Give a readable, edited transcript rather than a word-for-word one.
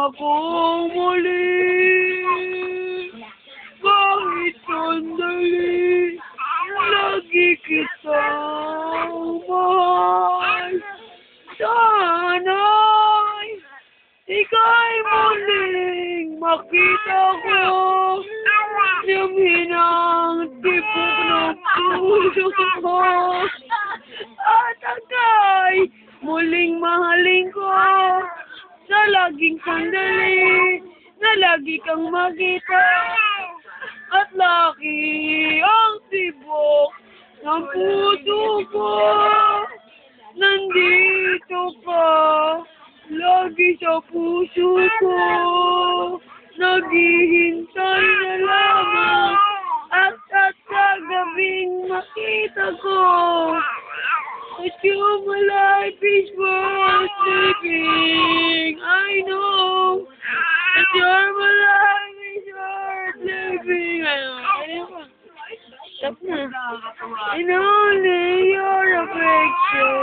akong muli. Kahit sandali, lagi kitang mahal. Sana'y ika'y muling makita ko. Yung hinang tibok ng puso ko. At aka'y muling mahalin ko. Sa laging sandali na lagi kang makita. At laki ang tibok ng puso ko. Nandito ka, lagi sa puso ko. Naghihintay na lamang at sa gabing makita ko. That you're my life is worth living. I know that you're my life is worth living. Stop na. And only your affection